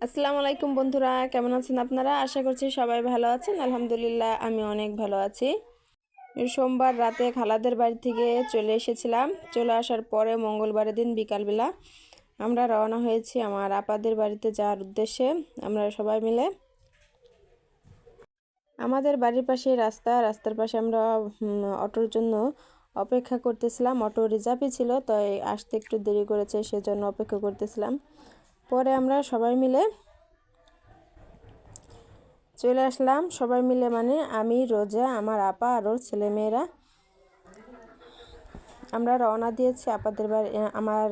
আসসালামু আলাইকুম বন্ধুরা, কেমন আছেন আপনারা? আশা করছি সবাই ভালো আছেন। আলহামদুলিল্লাহ আমি অনেক ভালো আছি। সোমবার রাতে খালাদের বাড়ি থেকে চলে এসেছিলাম। চলে আসার পরে মঙ্গলবারের দিন বিকালবেলা আমরা রওনা হয়েছি আমার আপাদের বাড়িতে যাওয়ার উদ্দেশ্যে। আমরা সবাই মিলে আমাদের বাড়ির পাশে রাস্তার পাশে আমরা অটোর জন্য অপেক্ষা করতেছিলাম। অটো রিজার্ভই ছিল, তাই আসতে একটু দেরি করেছে, সেজন্য অপেক্ষা করতেছিলাম। পরে আমরা সবাই মিলে চলে আসলাম। সবাই মিলে মানে আমি, রোজা, আমার আপা আর ওর ছেলেমেয়েরা আমরা রওনা দিয়েছি আপাদের বাড়ি, আমার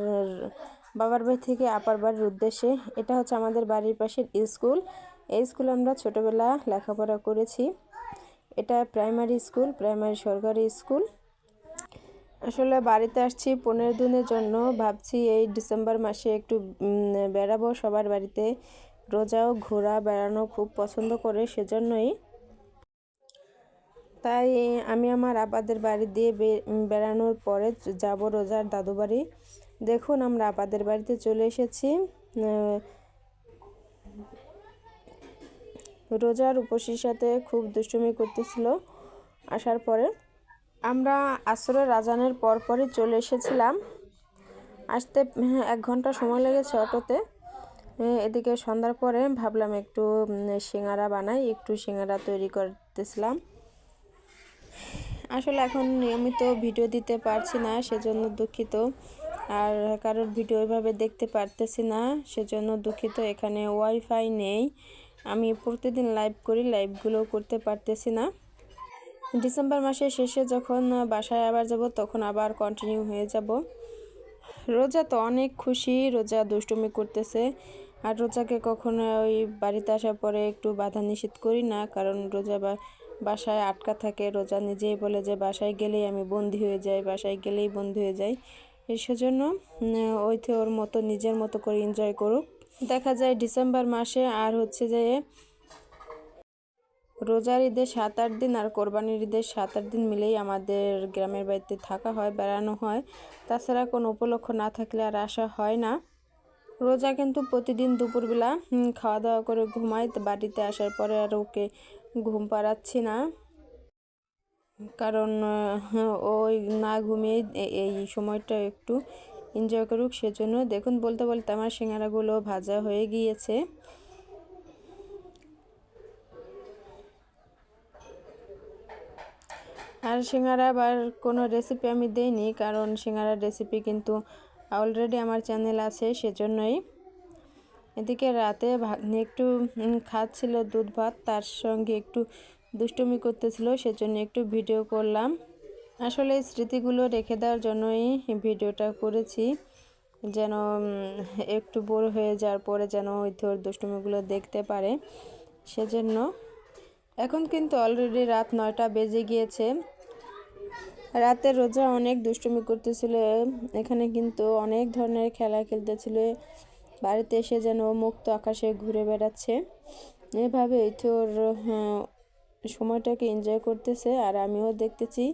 বাবার বাড়ি থেকে আপার বাড়ির উদ্দেশ্যে। এটা হচ্ছে আমাদের বাড়ির পাশের স্কুল। এই স্কুলে আমরা ছোটোবেলা লেখাপড়া করেছি। এটা প্রাইমারি স্কুল, প্রাইমারি সরকারি স্কুল। আসলে বাড়িতে আসছি 15 দিনের জন্য। ভাবছি এই ডিসেম্বর মাসে একটু বেড়াবো সবার বাড়িতে। রোজাও ঘোরা বেড়ানো খুব পছন্দ করে, সেজন্যই তাই আমি আমার আপাদের বাড়ি দিয়ে বেড়ানোর পরে যাব রোজার দাদু বাড়ি। দেখুন আমরা আপাদের বাড়িতে চলে এসেছি। রোজার উপসীর সাথে খুব দুষ্টুমি করতেছিল। আসার পরে আমরা আসরের আজানের পরপরই চলে এসেছিলাম। আসতে 1 ঘন্টা সময় লেগেছে অটোতে। এদিকে সন্ধ্যার পরে ভাবলাম একটু সিঙ্গারা বানাই, একটু সিঙ্গারা তৈরি করতেছিলাম। আসলে এখন নিয়মিত ভিডিও দিতে পারছি না, সেজন্য দুঃখিত। আর কারোর ভিডিও এভাবে দেখতে পারতেছি না, সেজন্য দুঃখিত। এখানে ওয়াইফাই নেই, আমি প্রতিদিন লাইভ করি, লাইভগুলো করতে পারতেছি না। ডিসেম্বর মাসের শেষে যখন বাসায় আবার যাব তখন আবার কন্টিনিউ হয়ে যাব। রোজা তো অনেক খুশি, রোজা দুষ্টুমি করতেছে। আর রোজাকে কখনো ওই বাড়িতে আসার পরে একটু বাধা নিষেধ করি না, কারণ রোজা বাসায় আটকা থাকে। রোজা নিজেই বলে যে বাসায় গেলেই আমি বন্দি হয়ে যাই, বাসায় গেলেই বন্দি হয়ে যাই। সেজন্য ওইতে ওর মতো নিজের মতো করে এনজয় করুক। দেখা যায় ডিসেম্বর মাসে আর হচ্ছে যে রোজার ঈদের 7-8 দিন আর কোরবানির ঈদের 7-8 দিন মিলেই আমাদের গ্রামের বাড়িতে থাকা হয়, বেড়ানো হয়। তাছাড়া কোনো উপলক্ষ না থাকলে আর আসা হয় না। রোজা কিন্তু প্রতিদিন দুপুরবেলা খাওয়া দাওয়া করে ঘুমাই। বাড়িতে আসার পরে আর ওকে ঘুম পাড়াচ্ছি না, কারণ ওই না ঘুমিয়ে এই সময়টা একটু এনজয় করুক, সেজন্য। দেখুন বলতে বলতে আমার সিঙ্গারাগুলো ভাজা হয়ে গিয়েছে। আর সিঙ্গারা আবার কোনো রেসিপি আমি দেইনি, কারণ সিঙ্গারার রেসিপি কিন্তু অলরেডি আমার চ্যানেল আছে, সেজন্যই। এদিকে রাতে ভাগ্নে একটু খাচ্ছিল দুধ ভাত, তার সঙ্গে একটু দুষ্টুমি করতেছিল, সেজন্য একটু ভিডিও করলাম। আসলে এই স্মৃতিগুলো রেখে দেওয়ার জন্যই ভিডিওটা করেছি, যেন একটু বোর হয়ে যাওয়ার পরে যেন ওই তোর দুষ্টুমিগুলো দেখতে পারে, সেজন্য। এখন কিন্তু অলরেডি রাত 9টা বেজে গিয়েছে। রাতে রোজা অনেক দুষ্টুমি করতেছিল। এখানে কিন্তু অনেক ধরনের খেলা খেলতেছিল। বাড়িতে এসে যেন মুক্ত আকাশে ঘুরে বেড়াচ্ছে। এভাবে তোর সময়টাকে এনজয় করতেছে, আর আমিও দেখতেছি।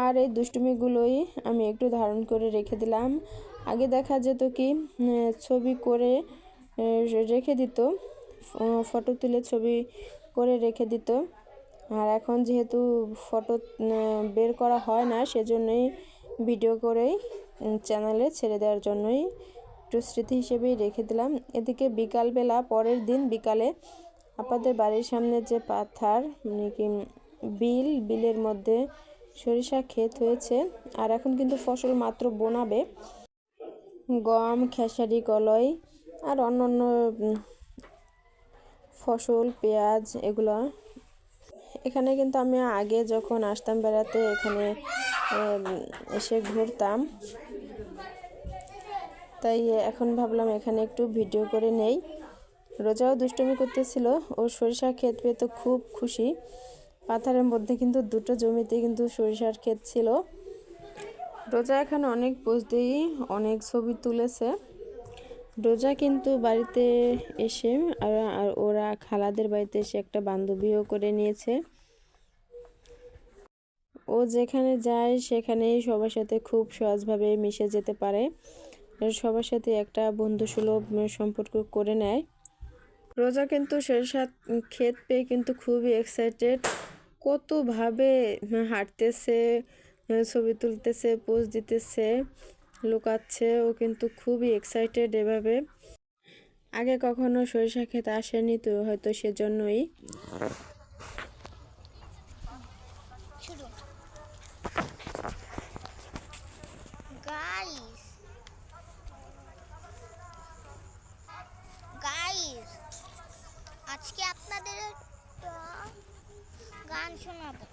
আর এই দুষ্টুমিগুলোই আমি একটু ধারণ করে রেখে দিলাম। আগে দেখা যেত কি ছবি করে রেখে দিত, ফটো তুলে ছবি করে রেখে দিত। আর এখন যেহেতু ফটো বের করা হয় না, সেজন্যই ভিডিও করেই চ্যানেলে ছেড়ে দেওয়ার জন্যই একটু স্মৃতি হিসেবেই রেখে দিলাম। এদিকে বিকালবেলা, পরের দিন বিকালে আপনাদের বাড়ির সামনে যে পাথার মানে কি বিলের মধ্যে সরিষা ক্ষেত হয়েছে। আর এখন কিন্তু ফসল মাত্র বোনাবে, গম, খেসারি, কলই আর অন্যান্য ফসল, পেঁয়াজ, এগুলো। এখানে কিন্তু আমি আগে যখন আসতাম বেড়াতে, এখানে এসে ঘুরতাম, তাই এখন ভাবলাম এখানে একটু ভিডিও করে নেই। রোজাও দুষ্টুমি করতেছিল, ওর সরিষা ক্ষেত পেয়ে তো খুব খুশি। পাথারের মধ্যে কিন্তু 2টো জমিতে কিন্তু সরিষার ক্ষেত ছিল। রোজা এখানে অনেক পোজ দিয়ে অনেক ছবি তুলেছে। রোজা কিন্তু বাড়িতে এসে আর ওরা খালাদের বাড়িতে এসে একটা বান্ধবীও করে নিয়েছে। ও যেখানে যায় সেখানেই সবার সাথে খুব সহজভাবে মিশে যেতে পারে, সবার সাথে একটা বন্ধুসুলভ সম্পর্ক করে নেয়। রোজা কিন্তু সরিষা ক্ষেত পেয়ে কিন্তু খুবই এক্সাইটেড, কতভাবে হাঁটতেছে, ছবি তুলতেছে, পোজ দিতেছে, লুকাচ্ছে। ও কিন্তু খুবই এক্সাইটেড এভাবে। আগে কখনো সরিষা ক্ষেত আসেনি তো হয়তো সেজন্যই। গাইস, আজকে আপনাদের একটা গান শোনাবো,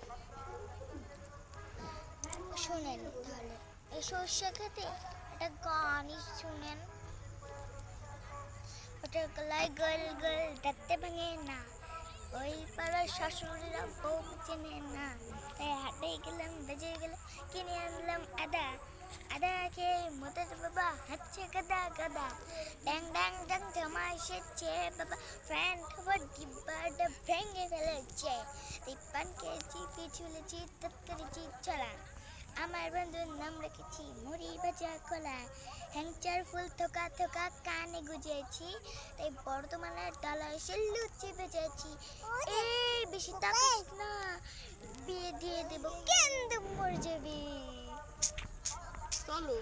শুনেন তাহলে। এই সর্ষে খেতে একটা গানই শুনেন। ওটা গলায় গল গল দেখতে ভাঙে না, ওই পাড়ার শাশুড়িরা বউ চেনে না, তাই হাটে গেলাম, বেজে গেলাম, কিনে আনলাম আদা। আদা খেয়ে মোদের বাবা হাঁটছে গাদা গাদা, ড্যাং ড্যাং ড্যাং জমা এসেছে বাবা, ফ্রেন্ড খবর ডিব্বাটা ভেঙে ফেলেছে, 53 কেজি পিছুলেছি তৎকরেছি ছড়া, আমার বন্ধুর নাম রেখেছি মুড়ি ভাজা কলা, হ্যাংচার ফুল থোকা থোকা কানে গুজেছি, তাই বর্তমানের ডালা এসে লুচি ভেজেছি। এই বেশি তাকাস না, বিয়ে দিয়ে দেব, কেন্দ্র মরে যাবি। চলো।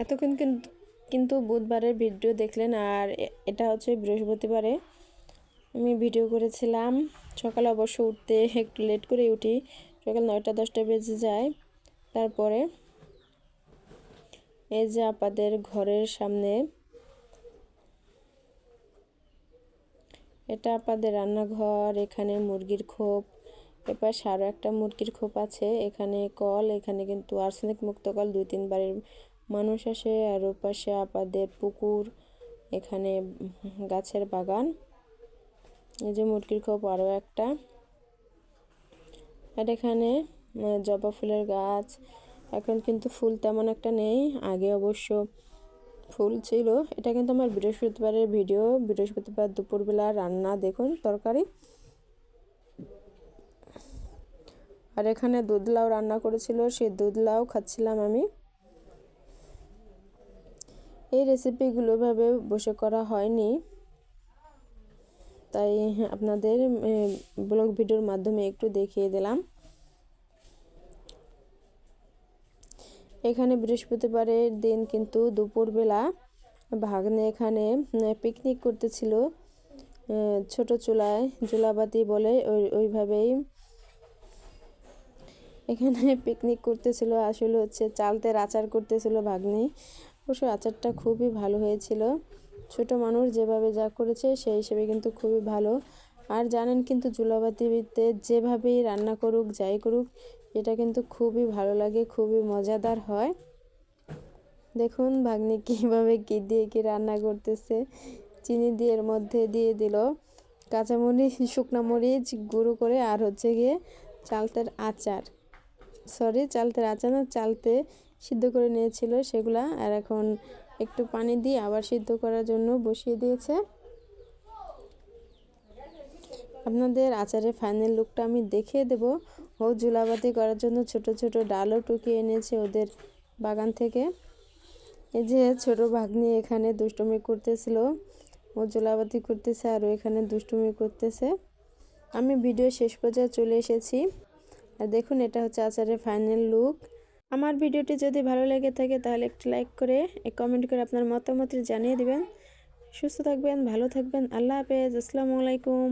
এতক্ষণ কিন্তু বুধবারের ভিডিও দেখলেন, আর এটা হচ্ছে বৃহস্পতিবারে আমি ভিডিও করেছিলাম। সকালে অবশ্য উঠতে একটু লেট করে উঠি, সকাল 9টা-10টা বেজে যায়। তারপরে এই যে আপাদের ঘরের সামনে, এটা আপাদের রান্নাঘর, এখানে মুরগির খোপ, এবার আরও একটা মুরগির খোপ আছে, এখানে কল, এখানে কিন্তু আর্সেনিক মুক্ত কল, 2-3 বাড়ির মানুষ আসে। আর ওপাশে আপাদের পুকুর, এখানে গাছের বাগান, এই যে মুরগির খোপ আরও একটা, আর এখানে জবা ফুলের গাছ। এখন কিন্তু ফুল তেমন একটা নেই, আগে অবশ্য ফুল ছিল। এটা কিন্তু আমার বৃহস্পতিবারের ভিডিও, বৃহস্পতিবার দুপুরবেলা রান্না, দেখুন তরকারি। আর এখানে দুধ লাউ রান্না করেছিল, সেই দুধ লাউ খাচ্ছিলাম আমি। এই রেসিপিগুলো ভাবে বসে করা হয়নি, তাই আপনাদের ব্লগ ভিডিওর মাধ্যমে একটু দেখিয়ে দিলাম। এখানে বৃহস্পতিবারের দিন কিন্তু দুপুরবেলা ভাগ্নে এখানে পিকনিক করতেছিল, ছোট চুলায়, জুলাবাতি বলে ওইভাবেই এখানে পিকনিক করতেছিল। আসলে হচ্ছে চালতের আচার করতেছিল ভাগ্নি, অবশ্য আচারটা খুবই ভালো হয়েছিল। ছোট মানুষ যেভাবে যা করেছে সেই হিসেবে কিন্তু খুবই ভালো। আর জানেন কিন্তু জুলাবাতিতে যেভাবেই রান্না করুক, যাই করুক, এটা কিন্তু খুবই ভালো লাগে, খুবই মজাদার হয়। দেখুন ভাগ্নি কীভাবে কী দিয়ে কি রান্না করতেছে, চিনি দিয়ে এর মধ্যে দিয়ে দিল কাঁচামরিচ, শুকনো মরিচ গুঁড়ো করে, আর হচ্ছে গিয়ে চালতের আচার, চালতের আচার না, চালতে সিদ্ধ করে নিয়েছিল সেগুলা, আর এখন একটু পানি দিয়ে আবার সিদ্ধ করার জন্য বসিয়ে দিয়েছে। আপনাদের আচারের ফাইনাল লুকটা আমি দেখিয়ে দেব। ও জুলাবাতি করার জন্য ছোট ছোট ডালও টুকিয়ে এনেছে ওদের বাগান থেকে। এই যে ছোট ভাগ্নি এখানে দুষ্টুমি করতেছিল, ও জুলাবাতি করতেছে আর ও এখানে দুষ্টুমি করতেছে। আমি ভিডিও শেষ পর্যায়ে চলে এসেছি, আর দেখুন এটা হচ্ছে আচারের ফাইনাল লুক। আমার ভিডিওটি যদি ভালো লেগে থাকে তাহলে একটু লাইক করে, কমেন্ট করে আপনার মতামত জানিয়ে দিবেন। সুস্থ থাকবেন, ভালো থাকবেন, আল্লাহ হাফেজ, আসসালামু আলাইকুম।